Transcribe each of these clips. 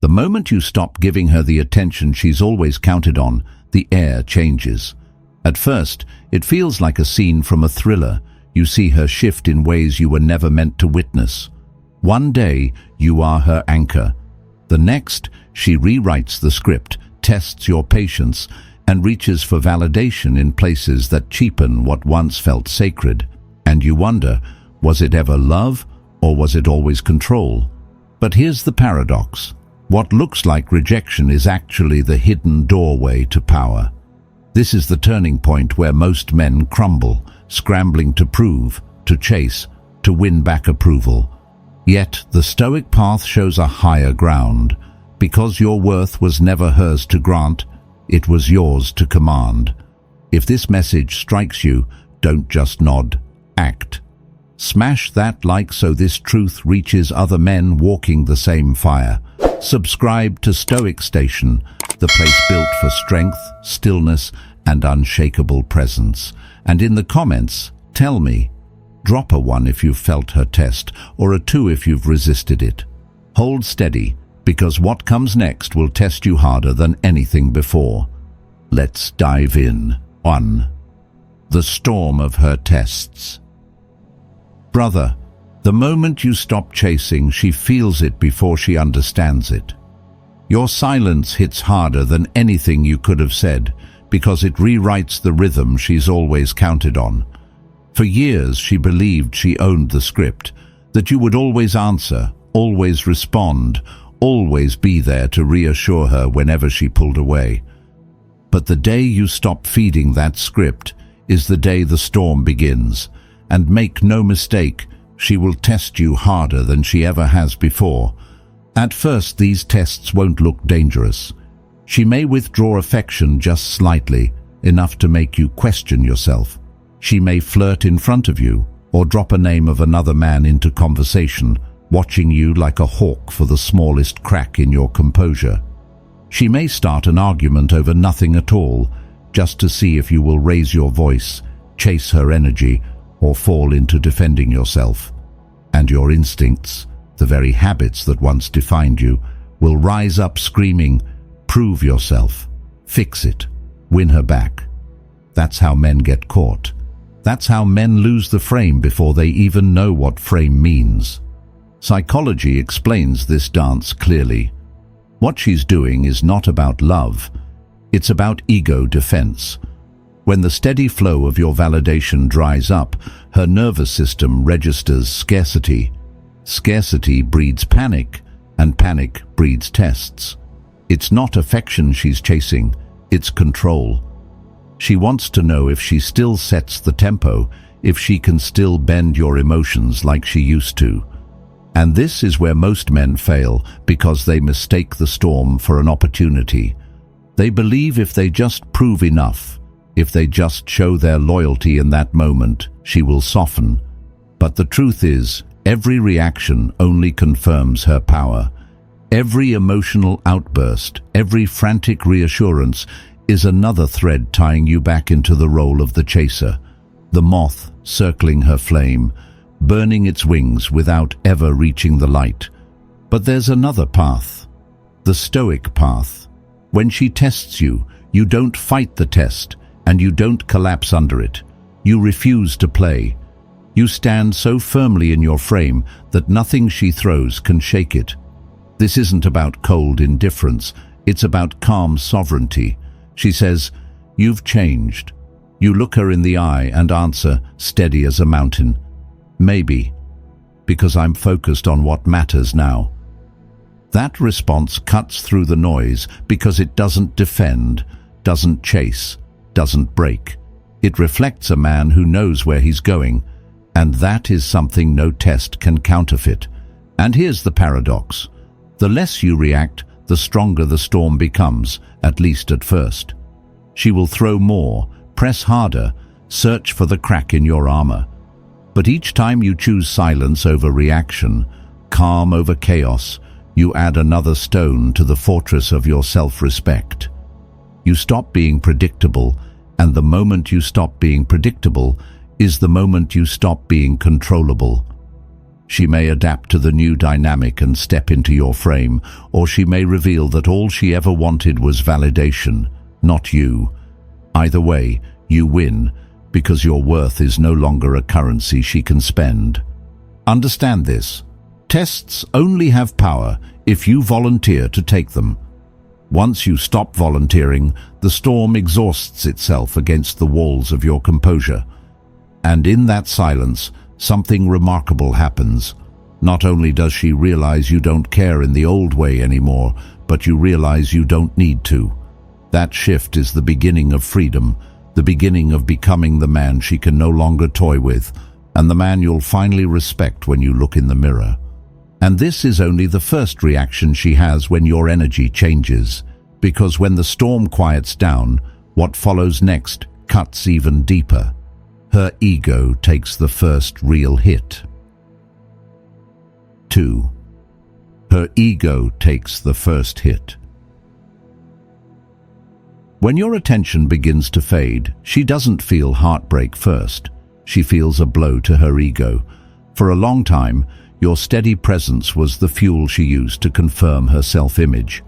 The moment you stop giving her the attention she's always counted on, the air changes. At first, it feels like a scene from a thriller. You see her shift in ways you were never meant to witness. One day, you are her anchor. The next, she rewrites the script, tests your patience, and reaches for validation in places that cheapen what once felt sacred. And you wonder, was it ever love, or was it always control? But here's the paradox. What looks like rejection is actually the hidden doorway to power. This is the turning point where most men crumble, scrambling to prove, to chase, to win back approval. Yet the Stoic path shows a higher ground. Because your worth was never hers to grant, it was yours to command. If this message strikes you, don't just nod, act. Smash that like so this truth reaches other men walking the same fire. Subscribe to Stoic Station, the place built for strength, stillness, and unshakable presence. And in the comments, tell me, drop a 1 if you've felt her test, or a 2 if you've resisted it. Hold steady, because what comes next will test you harder than anything before. Let's dive in. 1. The storm of her tests. Brother, the moment you stop chasing, she feels it before she understands it. Your silence hits harder than anything you could have said, because it rewrites the rhythm she's always counted on. For years she believed she owned the script, that you would always answer, always respond, always be there to reassure her whenever she pulled away. But the day you stop feeding that script is the day the storm begins, and make no mistake, she will test you harder than she ever has before. At first, these tests won't look dangerous. She may withdraw affection just slightly, enough to make you question yourself. She may flirt in front of you, or drop a name of another man into conversation, watching you like a hawk for the smallest crack in your composure. She may start an argument over nothing at all, just to see if you will raise your voice, chase her energy, or fall into defending yourself. And your instincts, the very habits that once defined you, will rise up screaming, prove yourself, fix it, win her back. That's how men get caught. That's how men lose the frame before they even know what frame means. Psychology explains this dance clearly. What she's doing is not about love, it's about ego defense. When the steady flow of your validation dries up, her nervous system registers scarcity. Scarcity breeds panic, and panic breeds tests. It's not affection she's chasing, it's control. She wants to know if she still sets the tempo, if she can still bend your emotions like she used to. And this is where most men fail, because they mistake the storm for an opportunity. They believe if they just prove enough, if they just show their loyalty in that moment, she will soften. But the truth is, every reaction only confirms her power. Every emotional outburst, every frantic reassurance is another thread tying you back into the role of the chaser, the moth circling her flame, burning its wings without ever reaching the light. But there's another path, the Stoic path. When she tests you, you don't fight the test, and you don't collapse under it. You refuse to play. You stand so firmly in your frame that nothing she throws can shake it. This isn't about cold indifference, it's about calm sovereignty. She says, "You've changed." You look her in the eye and answer, steady as a mountain, "Maybe, because I'm focused on what matters now." That response cuts through the noise because it doesn't defend, doesn't chase, doesn't break. It reflects a man who knows where he's going, and that is something no test can counterfeit. And here's the paradox. The less you react, the stronger the storm becomes, at least at first. She will throw more, press harder, search for the crack in your armor. But each time you choose silence over reaction, calm over chaos, you add another stone to the fortress of your self-respect. You stop being predictable, and the moment you stop being predictable is the moment you stop being controllable. She may adapt to the new dynamic and step into your frame, or she may reveal that all she ever wanted was validation, not you. Either way, you win, because your worth is no longer a currency she can spend. Understand this. Tests only have power if you volunteer to take them. Once you stop volunteering, the storm exhausts itself against the walls of your composure. And in that silence, something remarkable happens. Not only does she realize you don't care in the old way anymore, but you realize you don't need to. That shift is the beginning of freedom, the beginning of becoming the man she can no longer toy with, and the man you'll finally respect when you look in the mirror. And this is only the first reaction she has when your energy changes, because when the storm quiets down, what follows next cuts even deeper. Her ego takes the first real hit. 2. Her ego takes the first hit. When your attention begins to fade, she doesn't feel heartbreak first. She feels a blow to her ego. For a long time, your steady presence was the fuel she used to confirm her self-image.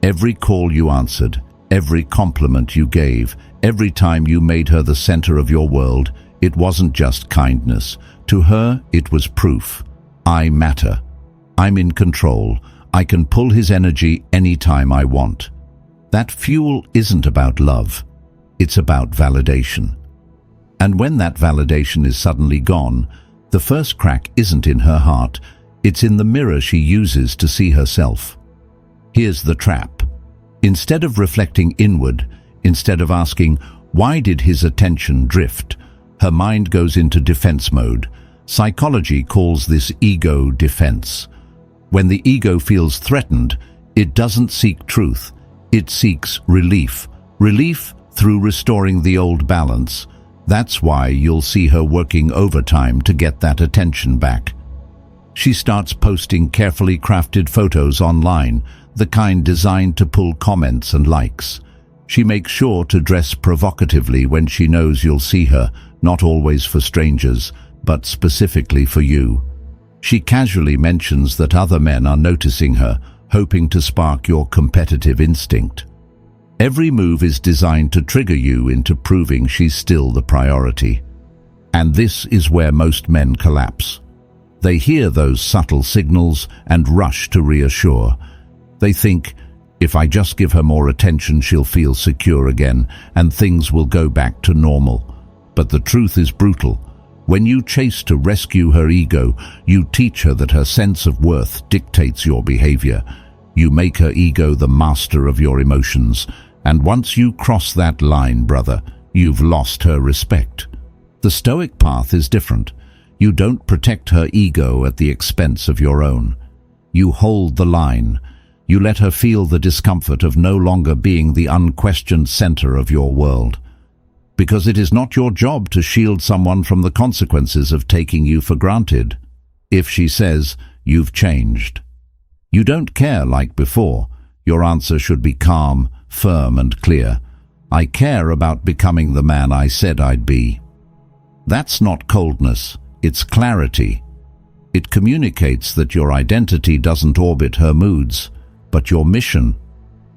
Every call you answered, every compliment you gave, every time you made her the center of your world, it wasn't just kindness. To her, it was proof. I matter. I'm in control. I can pull his energy anytime I want. That fuel isn't about love. It's about validation. And when that validation is suddenly gone, the first crack isn't in her heart, it's in the mirror she uses to see herself. Here's the trap. Instead of reflecting inward, instead of asking, why did his attention drift, her mind goes into defense mode. Psychology calls this ego defense. When the ego feels threatened, it doesn't seek truth, it seeks relief. Relief through restoring the old balance. That's why you'll see her working overtime to get that attention back. She starts posting carefully crafted photos online, the kind designed to pull comments and likes. She makes sure to dress provocatively when she knows you'll see her, not always for strangers, but specifically for you. She casually mentions that other men are noticing her, hoping to spark your competitive instinct. Every move is designed to trigger you into proving she's still the priority. And this is where most men collapse. They hear those subtle signals and rush to reassure. They think, if I just give her more attention, she'll feel secure again, and things will go back to normal. But the truth is brutal. When you chase to rescue her ego, you teach her that her sense of worth dictates your behavior. You make her ego the master of your emotions. And once you cross that line, brother, you've lost her respect. The Stoic path is different. You don't protect her ego at the expense of your own. You hold the line. You let her feel the discomfort of no longer being the unquestioned center of your world. Because it is not your job to shield someone from the consequences of taking you for granted. If she says, you've changed, you don't care like before, your answer should be calm, firm and clear. I care about becoming the man I said I'd be. That's not coldness, it's clarity. It communicates that your identity doesn't orbit her moods, but your mission.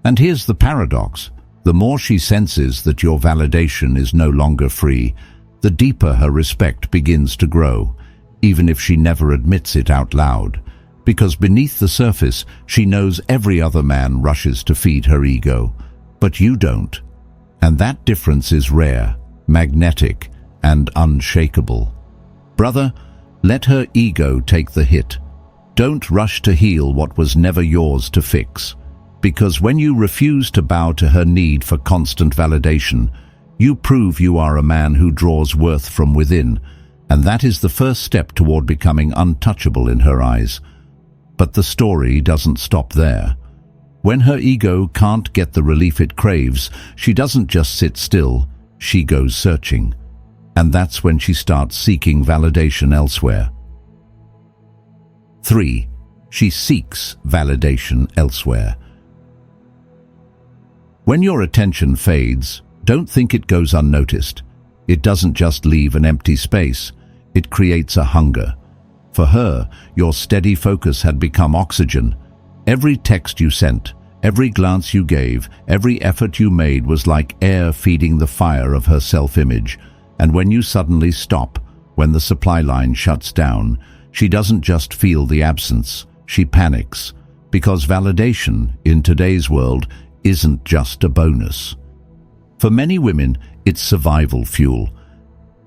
And here's the paradox. The more she senses that your validation is no longer free, the deeper her respect begins to grow, even if she never admits it out loud. Because beneath the surface, she knows every other man rushes to feed her ego, but you don't. And that difference is rare, magnetic, and unshakable. Brother, let her ego take the hit. Don't rush to heal what was never yours to fix. Because when you refuse to bow to her need for constant validation, you prove you are a man who draws worth from within, and that is the first step toward becoming untouchable in her eyes. But the story doesn't stop there. When her ego can't get the relief it craves, she doesn't just sit still, she goes searching. And that's when she starts seeking validation elsewhere. 3. She seeks validation elsewhere. When your attention fades, don't think it goes unnoticed. It doesn't just leave an empty space, it creates a hunger. For her, your steady focus had become oxygen. Every text you sent, every glance you gave, every effort you made was like air feeding the fire of her self-image. And when you suddenly stop, when the supply line shuts down, she doesn't just feel the absence, she panics. Because validation, in today's world, isn't just a bonus. For many women, it's survival fuel.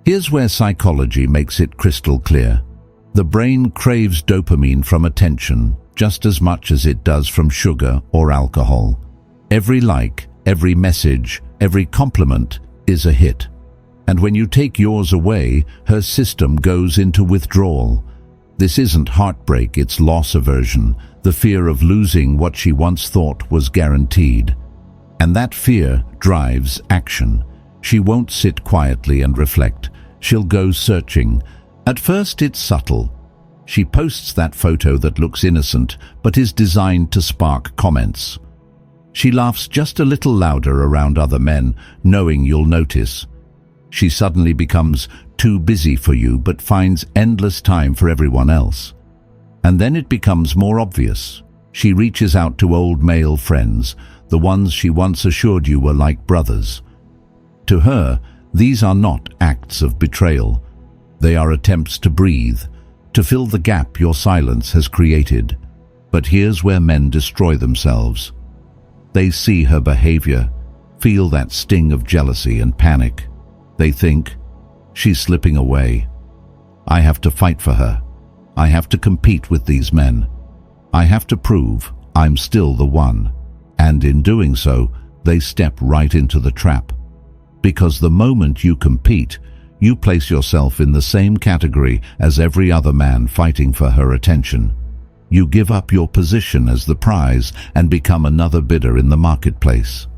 Here's where psychology makes it crystal clear. The brain craves dopamine from attention just as much as it does from sugar or alcohol. Every like, every message, every compliment is a hit. And when you take yours away, her system goes into withdrawal. This isn't heartbreak, it's loss aversion, the fear of losing what she once thought was guaranteed. And that fear drives action. She won't sit quietly and reflect. She'll go searching. At first it's subtle. She posts that photo that looks innocent but is designed to spark comments. She laughs just a little louder around other men, knowing you'll notice. She suddenly becomes too busy for you but finds endless time for everyone else. And then it becomes more obvious. She reaches out to old male friends, the ones she once assured you were like brothers. To her, these are not acts of betrayal. They are attempts to breathe, to fill the gap your silence has created. But here's where men destroy themselves. They see her behavior, feel that sting of jealousy and panic. They think, she's slipping away. I have to fight for her. I have to compete with these men. I have to prove I'm still the one. And in doing so, they step right into the trap. Because the moment you compete, you place yourself in the same category as every other man fighting for her attention. You give up your position as the prize and become another bidder in the marketplace.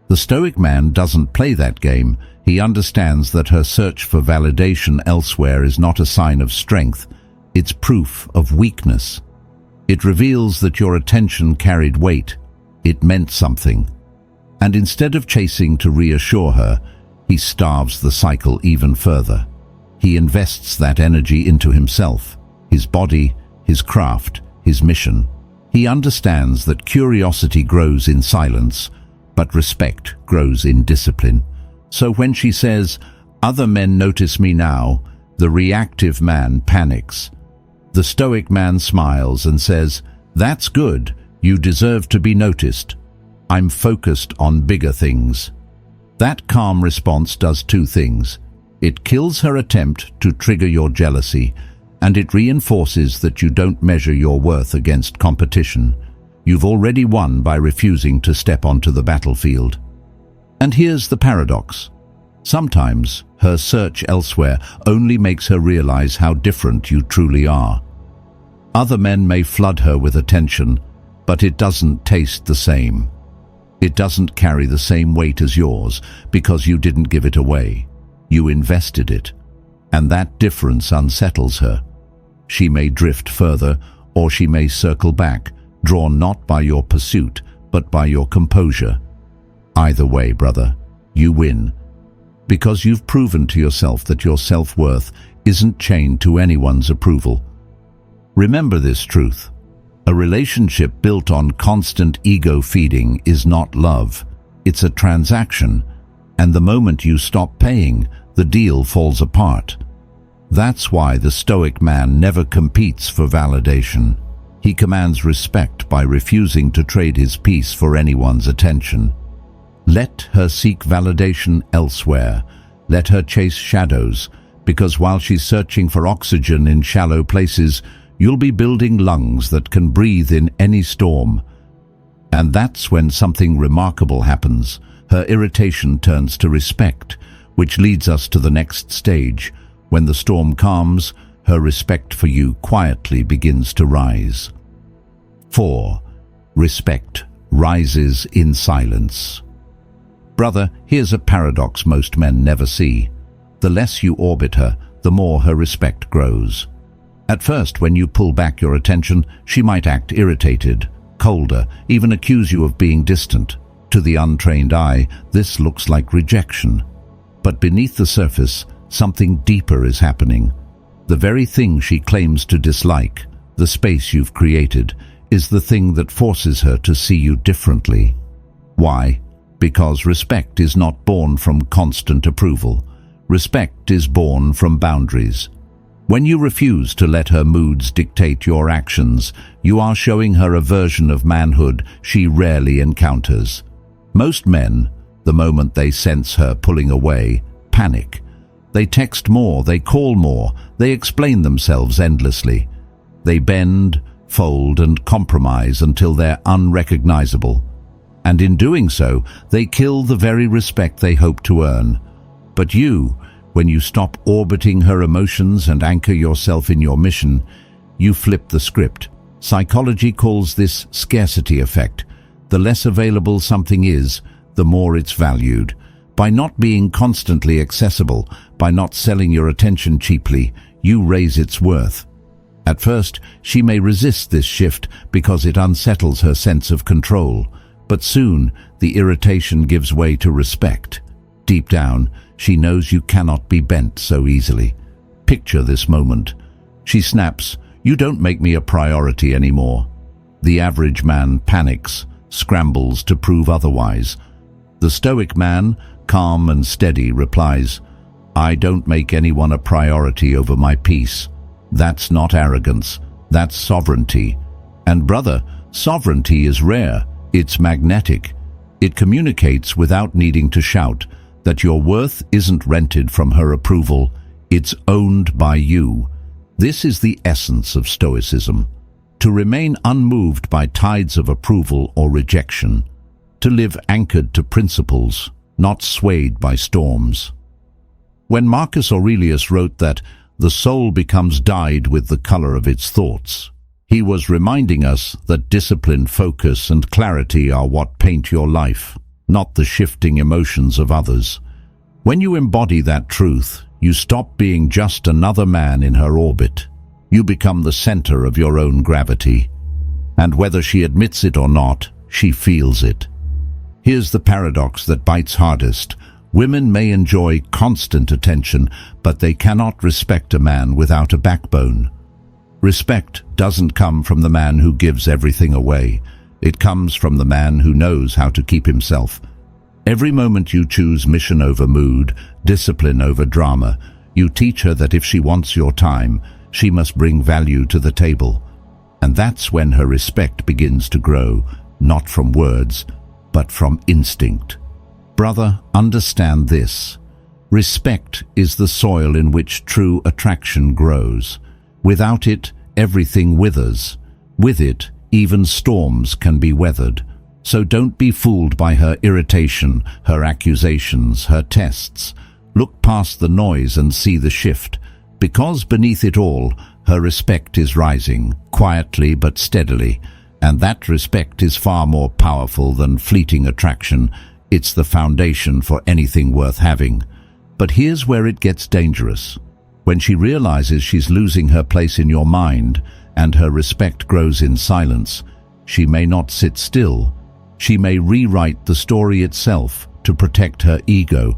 The Stoic man doesn't play that game. He understands that her search for validation elsewhere is not a sign of strength. It's proof of weakness. It reveals that your attention carried weight. It meant something. And instead of chasing to reassure her, he starves the cycle even further. He invests that energy into himself, his body, his craft, his mission. He understands that curiosity grows in silence, but respect grows in discipline. So when she says, "Other men notice me now," the reactive man panics. The Stoic man smiles and says, "That's good. You deserve to be noticed. I'm focused on bigger things." That calm response does two things. It kills her attempt to trigger your jealousy, and it reinforces that you don't measure your worth against competition. You've already won by refusing to step onto the battlefield. And here's the paradox. Sometimes her search elsewhere only makes her realize how different you truly are. Other men may flood her with attention, but it doesn't taste the same. It doesn't carry the same weight as yours because you didn't give it away. You invested it. And that difference unsettles her. She may drift further, or she may circle back, drawn not by your pursuit, but by your composure. Either way, brother, you win. Because you've proven to yourself that your self-worth isn't chained to anyone's approval. Remember this truth. A relationship built on constant ego feeding is not love. It's a transaction. And the moment you stop paying, the deal falls apart. That's why the Stoic man never competes for validation. He commands respect by refusing to trade his peace for anyone's attention. Let her seek validation elsewhere. Let her chase shadows, because while she's searching for oxygen in shallow places, you'll be building lungs that can breathe in any storm. And that's when something remarkable happens. Her irritation turns to respect, which leads us to the next stage. When the storm calms, her respect for you quietly begins to rise. 4. Respect rises in silence. Brother, here's a paradox most men never see. The less you orbit her, the more her respect grows. At first, when you pull back your attention, she might act irritated, colder, even accuse you of being distant. To the untrained eye, this looks like rejection. But beneath the surface, something deeper is happening. The very thing she claims to dislike, the space you've created, is the thing that forces her to see you differently. Why? Because respect is not born from constant approval. Respect is born from boundaries. When you refuse to let her moods dictate your actions, you are showing her a version of manhood she rarely encounters. Most men, the moment they sense her pulling away, panic. They text more, they call more, they explain themselves endlessly. They bend, fold, and compromise until they're unrecognizable. And in doing so, they kill the very respect they hope to earn. But you, when you stop orbiting her emotions and anchor yourself in your mission, you flip the script. Psychology calls this scarcity effect. The less available something is, the more it's valued. By not being constantly accessible, by not selling your attention cheaply, you raise its worth. At first, she may resist this shift because it unsettles her sense of control. But soon, the irritation gives way to respect. Deep down, she knows you cannot be bent so easily. Picture this moment. She snaps, "You don't make me a priority anymore." The average man panics, scrambles to prove otherwise. The Stoic man, calm and steady, replies, "I don't make anyone a priority over my peace." That's not arrogance, that's sovereignty. And brother, sovereignty is rare. It's magnetic. It communicates without needing to shout that your worth isn't rented from her approval, it's owned by you. This is the essence of Stoicism. To remain unmoved by tides of approval or rejection. To live anchored to principles, not swayed by storms. When Marcus Aurelius wrote that the soul becomes dyed with the color of its thoughts, he was reminding us that discipline, focus, and clarity are what paint your life, not the shifting emotions of others. When you embody that truth, you stop being just another man in her orbit. You become the center of your own gravity. And whether she admits it or not, she feels it. Here's the paradox that bites hardest. Women may enjoy constant attention, but they cannot respect a man without a backbone. Respect doesn't come from the man who gives everything away. It comes from the man who knows how to keep himself. Every moment you choose mission over mood, discipline over drama, you teach her that if she wants your time, she must bring value to the table. And that's when her respect begins to grow, not from words, but from instinct. Brother, understand this. Respect is the soil in which true attraction grows. Without it, everything withers. With it, even storms can be weathered. So don't be fooled by her irritation, her accusations, her tests. Look past the noise and see the shift. Because beneath it all, her respect is rising, quietly but steadily. And that respect is far more powerful than fleeting attraction. It's the foundation for anything worth having. But here's where it gets dangerous. When she realizes she's losing her place in your mind and her respect grows in silence, she may not sit still. She may rewrite the story itself to protect her ego.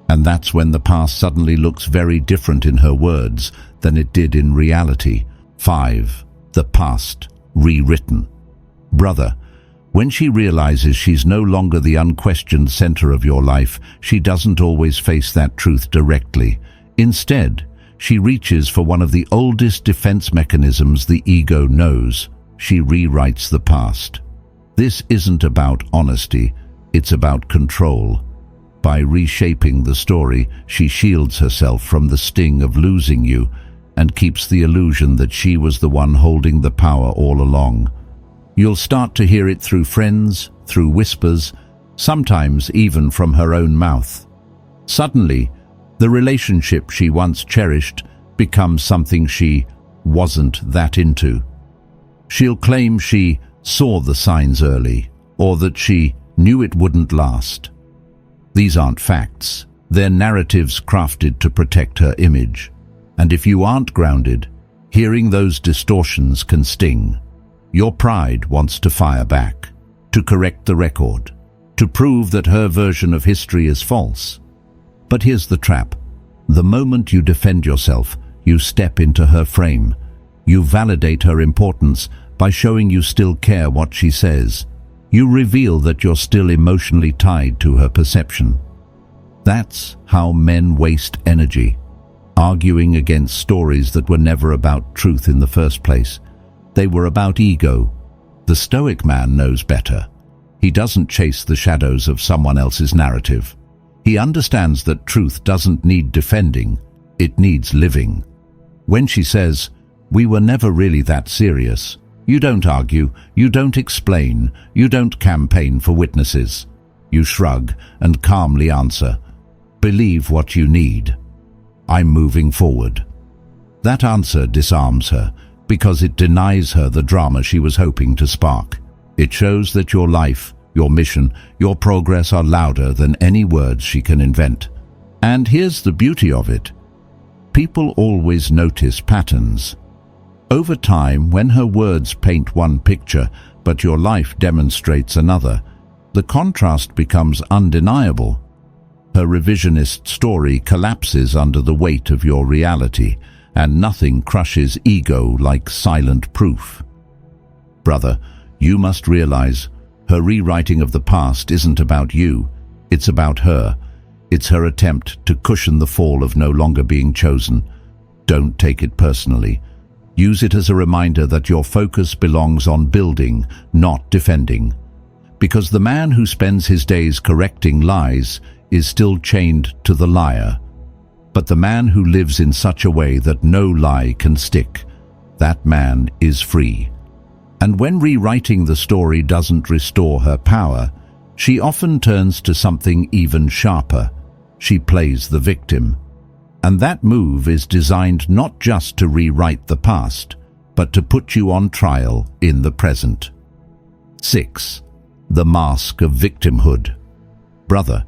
And that's when the past suddenly looks very different in her words than it did in reality. 5. The past rewritten. Brother, when she realizes she's no longer the unquestioned center of your life, she doesn't always face that truth directly. Instead, she reaches for one of the oldest defense mechanisms the ego knows. She rewrites the past. This isn't about honesty, it's about control. By reshaping the story, she shields herself from the sting of losing you and keeps the illusion that she was the one holding the power all along. You'll start to hear it through friends, through whispers, sometimes even from her own mouth. Suddenly, the relationship she once cherished becomes something she wasn't that into. She'll claim she saw the signs early, or that she knew it wouldn't last. These aren't facts. They're narratives crafted to protect her image. And if you aren't grounded, hearing those distortions can sting. Your pride wants to fire back, to correct the record, to prove that her version of history is false. But here's the trap. The moment you defend yourself, you step into her frame. You validate her importance by showing you still care what she says. You reveal that you're still emotionally tied to her perception. That's how men waste energy, arguing against stories that were never about truth in the first place. They were about ego. The Stoic man knows better. He doesn't chase the shadows of someone else's narrative. He understands that truth doesn't need defending, it needs living. When she says, "We were never really that serious," you don't argue, you don't explain, you don't campaign for witnesses. You shrug and calmly answer, "Believe what you need. I'm moving forward." That answer disarms her because it denies her the drama she was hoping to spark. It shows that your life, your mission, your progress are louder than any words she can invent. And here's the beauty of it. People always notice patterns. Over time, when her words paint one picture, but your life demonstrates another, the contrast becomes undeniable. Her revisionist story collapses under the weight of your reality, and nothing crushes ego like silent proof. Brother, you must realize, her rewriting of the past isn't about you, it's about her. It's her attempt to cushion the fall of no longer being chosen. Don't take it personally. Use it as a reminder that your focus belongs on building, not defending. Because the man who spends his days correcting lies is still chained to the liar. But the man who lives in such a way that no lie can stick, that man is free. And when rewriting the story doesn't restore her power, she often turns to something even sharper. She plays the victim. And that move is designed not just to rewrite the past, but to put you on trial in the present. 6. The Mask of Victimhood. Brother,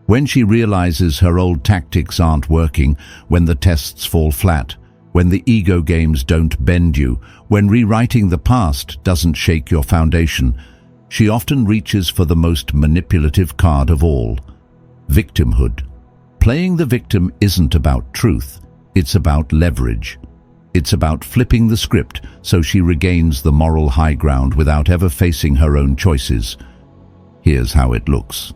when she realizes her old tactics aren't working, when the tests fall flat, when the ego games don't bend you, when rewriting the past doesn't shake your foundation, she often reaches for the most manipulative card of all, victimhood. Playing the victim isn't about truth, it's about leverage. It's about flipping the script so she regains the moral high ground without ever facing her own choices. Here's how it looks.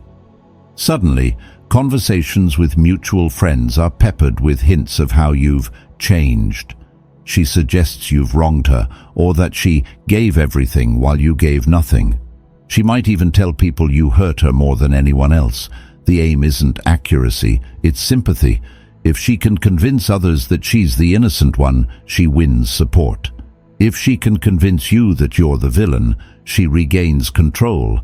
Suddenly, conversations with mutual friends are peppered with hints of how you've changed. She suggests you've wronged her, or that she gave everything while you gave nothing. She might even tell people you hurt her more than anyone else. The aim isn't accuracy, it's sympathy. If she can convince others that she's the innocent one, she wins support. If she can convince you that you're the villain, she regains control.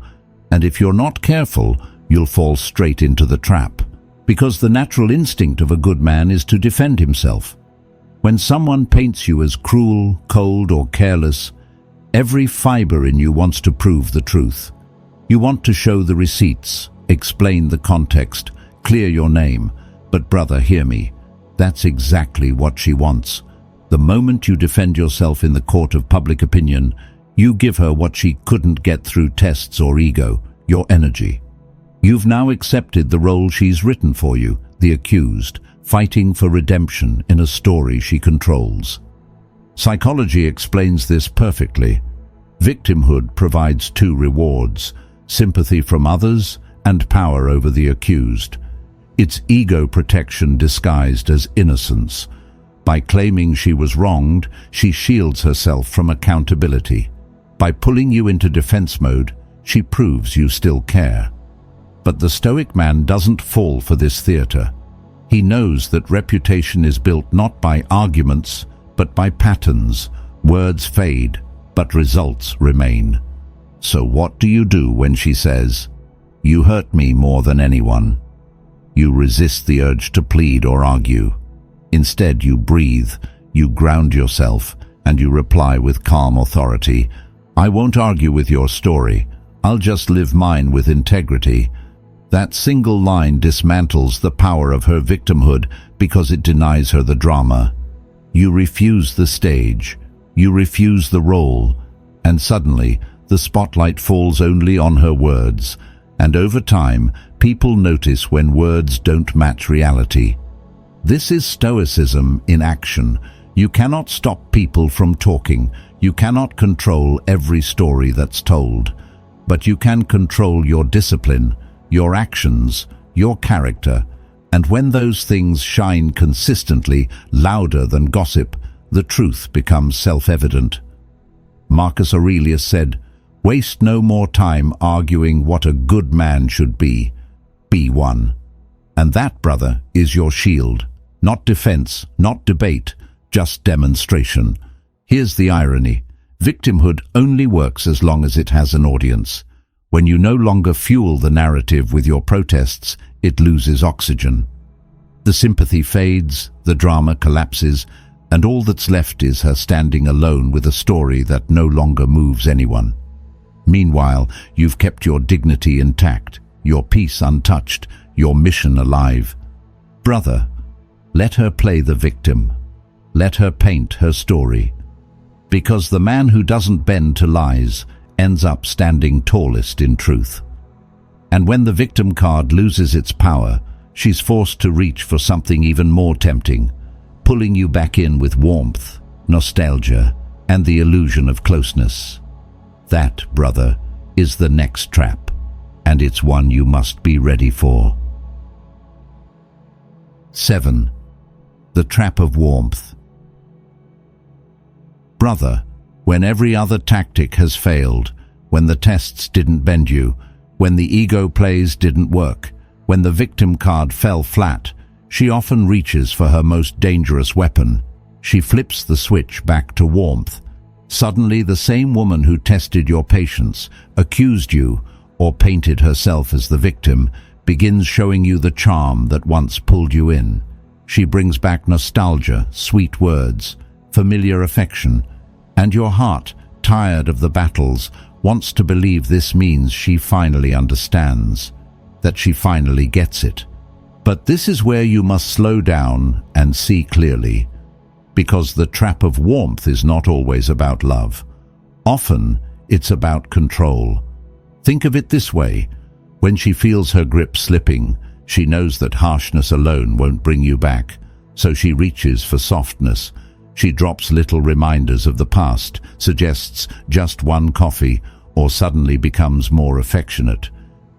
And if you're not careful, you'll fall straight into the trap. Because the natural instinct of a good man is to defend himself. When someone paints you as cruel, cold, or careless, every fiber in you wants to prove the truth. You want to show the receipts, explain the context, clear your name. But brother, hear me. That's exactly what she wants. The moment you defend yourself in the court of public opinion, you give her what she couldn't get through tests or ego, your energy. You've now accepted the role she's written for you, the accused, fighting for redemption in a story she controls. Psychology explains this perfectly. Victimhood provides two rewards: sympathy from others and power over the accused. It's ego protection disguised as innocence. By claiming she was wronged, she shields herself from accountability. By pulling you into defense mode, she proves you still care. But the Stoic man doesn't fall for this theater. He knows that reputation is built not by arguments, but by patterns. Words fade, but results remain. So what do you do when she says, "You hurt me more than anyone"? You resist the urge to plead or argue. Instead, you breathe, you ground yourself, and you reply with calm authority, "I won't argue with your story. I'll just live mine with integrity." That single line dismantles the power of her victimhood because it denies her the drama. You refuse the stage, you refuse the role, and suddenly the spotlight falls only on her words. And over time, people notice when words don't match reality. This is Stoicism in action. You cannot stop people from talking. You cannot control every story that's told. But you can control your discipline, your actions, your character. And when those things shine consistently, louder than gossip, the truth becomes self-evident. Marcus Aurelius said, "Waste no more time arguing what a good man should be. Be one." And that, brother, is your shield. Not defense, not debate, just demonstration. Here's the irony. Victimhood only works as long as it has an audience. When you no longer fuel the narrative with your protests, it loses oxygen. The sympathy fades, the drama collapses, and all that's left is her standing alone with a story that no longer moves anyone. Meanwhile, you've kept your dignity intact, your peace untouched, your mission alive. Brother, let her play the victim. Let her paint her story. Because the man who doesn't bend to lies ends up standing tallest in truth. And when the victim card loses its power, she's forced to reach for something even more tempting, pulling you back in with warmth, nostalgia, and the illusion of closeness. That, brother, is the next trap, and it's one you must be ready for. 7. The trap of warmth. Brother, when every other tactic has failed, when the tests didn't bend you, when the ego plays didn't work, when the victim card fell flat, she often reaches for her most dangerous weapon. She flips the switch back to warmth. Suddenly, the same woman who tested your patience, accused you, or painted herself as the victim, begins showing you the charm that once pulled you in. She brings back nostalgia, sweet words, familiar affection, and your heart, tired of the battles, wants to believe this means she finally understands, that she finally gets it. But this is where you must slow down and see clearly, because the trap of warmth is not always about love. Often, it's about control. Think of it this way. When she feels her grip slipping, she knows that harshness alone won't bring you back, so she reaches for softness. She drops little reminders of the past, suggests just one coffee, or suddenly becomes more affectionate.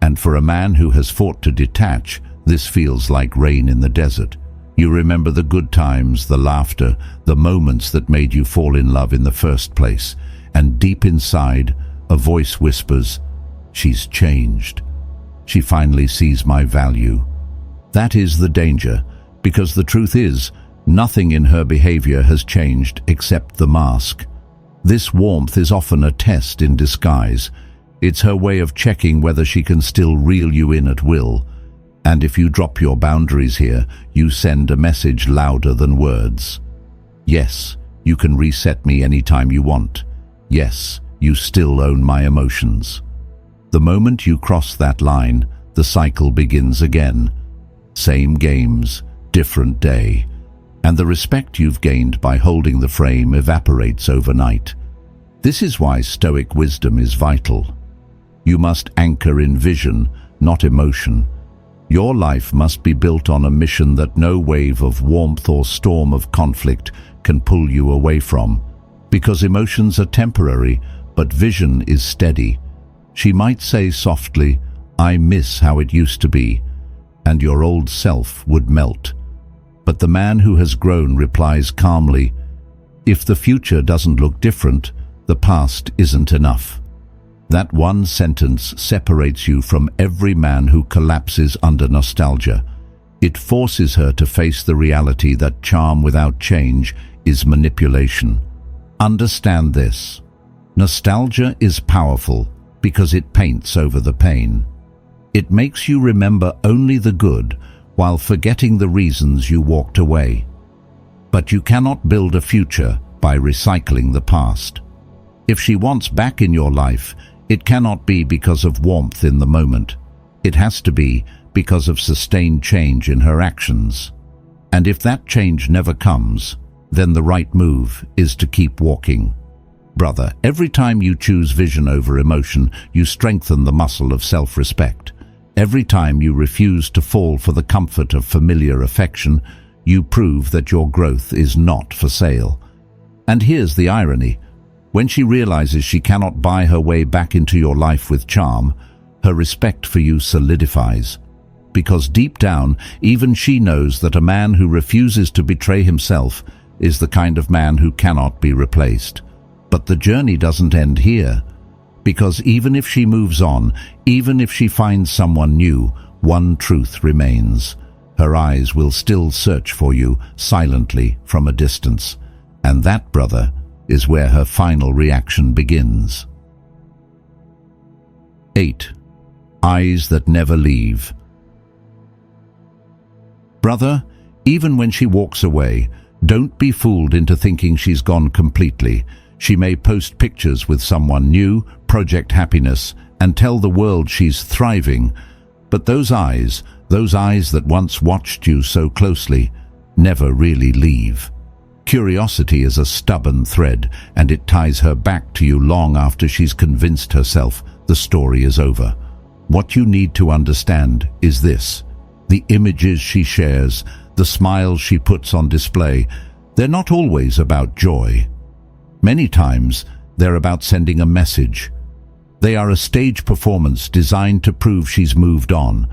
And for a man who has fought to detach, this feels like rain in the desert. You remember the good times, the laughter, the moments that made you fall in love in the first place. And deep inside, a voice whispers, "She's changed. She finally sees my value." That is the danger, because the truth is, nothing in her behavior has changed except the mask. This warmth is often a test in disguise. It's her way of checking whether she can still reel you in at will. And if you drop your boundaries here, you send a message louder than words. Yes, you can reset me anytime you want. Yes, you still own my emotions. The moment you cross that line, the cycle begins again. Same games, different day. And the respect you've gained by holding the frame evaporates overnight. This is why Stoic wisdom is vital. You must anchor in vision, not emotion. Your life must be built on a mission that no wave of warmth or storm of conflict can pull you away from. Because emotions are temporary, but vision is steady. She might say softly, "I miss how it used to be," and your old self would melt. But the man who has grown replies calmly, "If the future doesn't look different, the past isn't enough." That one sentence separates you from every man who collapses under nostalgia. It forces her to face the reality that charm without change is manipulation. Understand this. Nostalgia is powerful because it paints over the pain. It makes you remember only the good while forgetting the reasons you walked away. But you cannot build a future by recycling the past. If she wants back in your life, it cannot be because of warmth in the moment. It has to be because of sustained change in her actions. And if that change never comes, then the right move is to keep walking. Brother, every time you choose vision over emotion, you strengthen the muscle of self-respect. Every time you refuse to fall for the comfort of familiar affection, you prove that your growth is not for sale. And here's the irony. When she realizes she cannot buy her way back into your life with charm, her respect for you solidifies. Because deep down, even she knows that a man who refuses to betray himself is the kind of man who cannot be replaced. But the journey doesn't end here. Because even if she moves on, even if she finds someone new, one truth remains. Her eyes will still search for you silently from a distance. And that, brother, is where her final reaction begins. 8. Eyes that never leave. Brother, even when she walks away, don't be fooled into thinking she's gone completely. She may post pictures with someone new, project happiness, and tell the world she's thriving. But those eyes that once watched you so closely, never really leave. Curiosity is a stubborn thread, and it ties her back to you long after she's convinced herself the story is over. What you need to understand is this. The images she shares, the smiles she puts on display, they're not always about joy. Many times, they're about sending a message. They are a stage performance designed to prove she's moved on,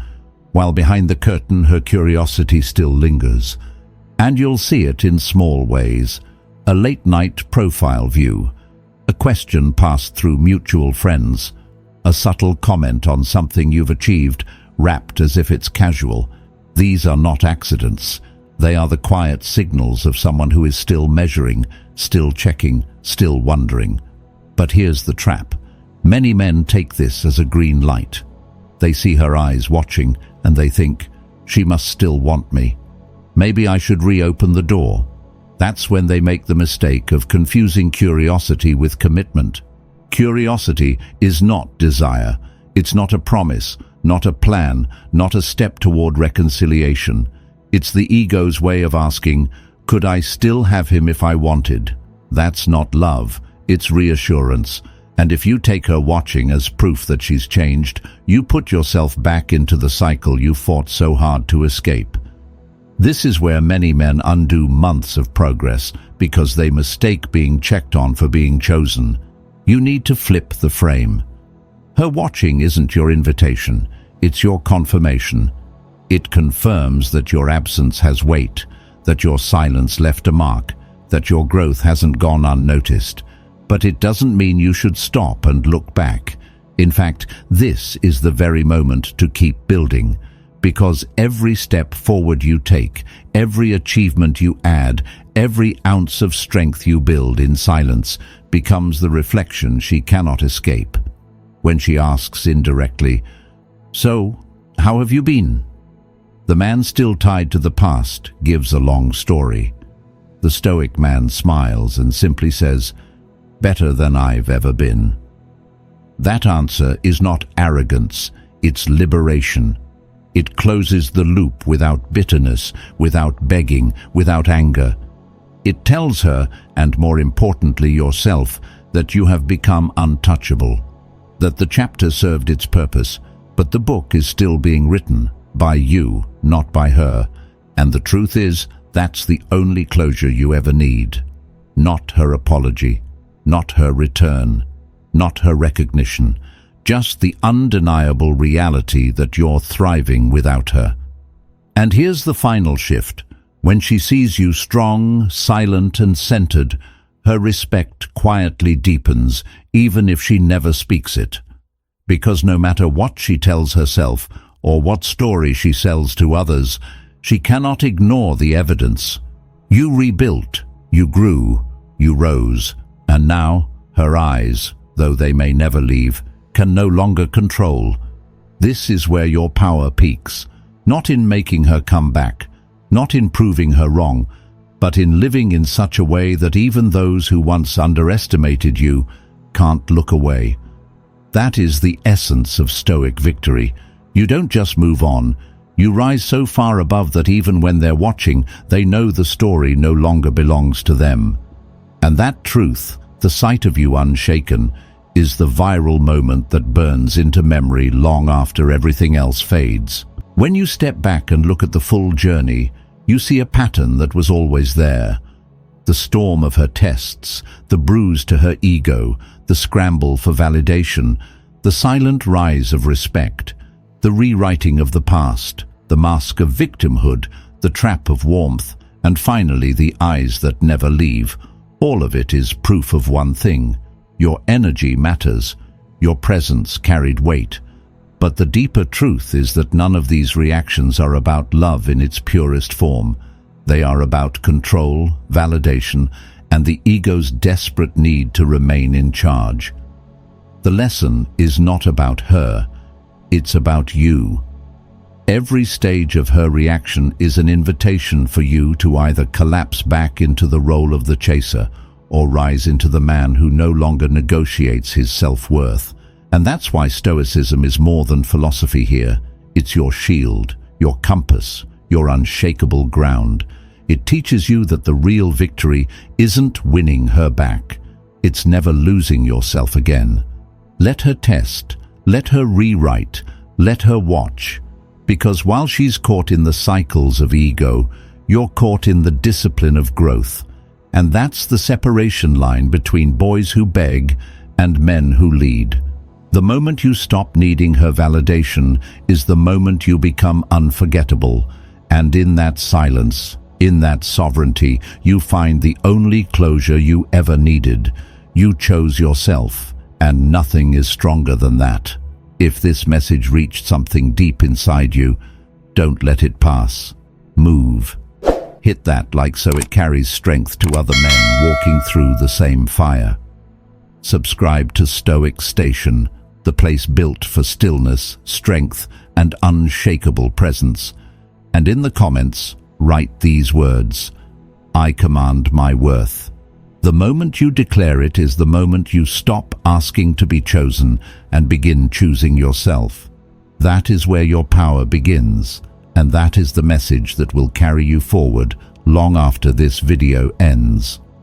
while behind the curtain her curiosity still lingers. And you'll see it in small ways. A late-night profile view, a question passed through mutual friends, a subtle comment on something you've achieved, wrapped as if it's casual. These are not accidents. They are the quiet signals of someone who is still measuring, still checking, still wondering. But here's the trap. Many men take this as a green light. They see her eyes watching, and they think, she must still want me. Maybe I should reopen the door. That's when they make the mistake of confusing curiosity with commitment. Curiosity is not desire. It's not a promise, not a plan, not a step toward reconciliation. It's the ego's way of asking, could I still have him if I wanted? That's not love, it's reassurance. And if you take her watching as proof that she's changed, you put yourself back into the cycle you fought so hard to escape. This is where many men undo months of progress because they mistake being checked on for being chosen. You need to flip the frame. Her watching isn't your invitation, it's your confirmation. It confirms that your absence has weight, that your silence left a mark, that your growth hasn't gone unnoticed. But it doesn't mean you should stop and look back. In fact, this is the very moment to keep building, because every step forward you take, every achievement you add, every ounce of strength you build in silence becomes the reflection she cannot escape. When she asks indirectly, "So, how have you been?" The man still tied to the past gives a long story. The Stoic man smiles and simply says, "Better than I've ever been." That answer is not arrogance, it's liberation. It closes the loop without bitterness, without begging, without anger. It tells her, and more importantly yourself, that you have become untouchable, that the chapter served its purpose, but the book is still being written, by you, not by her. And the truth is, that's the only closure you ever need. Not her apology, not her return, not her recognition, just the undeniable reality that you're thriving without her. And here's the final shift. When she sees you strong, silent, and centered, her respect quietly deepens, even if she never speaks it. Because no matter what she tells herself, or what story she sells to others, she cannot ignore the evidence. You rebuilt, you grew, you rose, and now her eyes, though they may never leave, can no longer control. This is where your power peaks, not in making her come back, not in proving her wrong, but in living in such a way that even those who once underestimated you can't look away. That is the essence of Stoic victory. You don't just move on, you rise so far above that even when they're watching, they know the story no longer belongs to them. And that truth, the sight of you unshaken, is the viral moment that burns into memory long after everything else fades. When you step back and look at the full journey, You see a pattern that was always there. The storm of her tests, the bruise to her ego, the scramble for validation, the silent rise of respect, the rewriting of the past, the mask of victimhood, the trap of warmth, and finally the eyes that never leave. All of it is proof of one thing: your energy matters, your presence carried weight. But the deeper truth is that none of these reactions are about love in its purest form. They are about control, validation, and the ego's desperate need to remain in charge. The lesson is not about her, it's about you. Every stage of her reaction is an invitation for you to either collapse back into the role of the chaser or rise into the man who no longer negotiates his self-worth. And that's why Stoicism is more than philosophy here. It's your shield, your compass, your unshakable ground. It teaches you that the real victory isn't winning her back. It's never losing yourself again. Let her test, let her rewrite, let her watch. Because while she's caught in the cycles of ego, you're caught in the discipline of growth. And that's the separation line between boys who beg and men who lead. The moment you stop needing her validation is the moment you become unforgettable. And in that silence, in that sovereignty, you find the only closure you ever needed. You chose yourself, and nothing is stronger than that. If this message reached something deep inside you, don't let it pass. Move. Hit that like so it carries strength to other men walking through the same fire. Subscribe to Stoic Station, the place built for stillness, strength, and unshakable presence. And in the comments, write these words: I command my worth. The moment you declare it is the moment you stop asking to be chosen and begin choosing yourself. That is where your power begins, and that is the message that will carry you forward long after this video ends.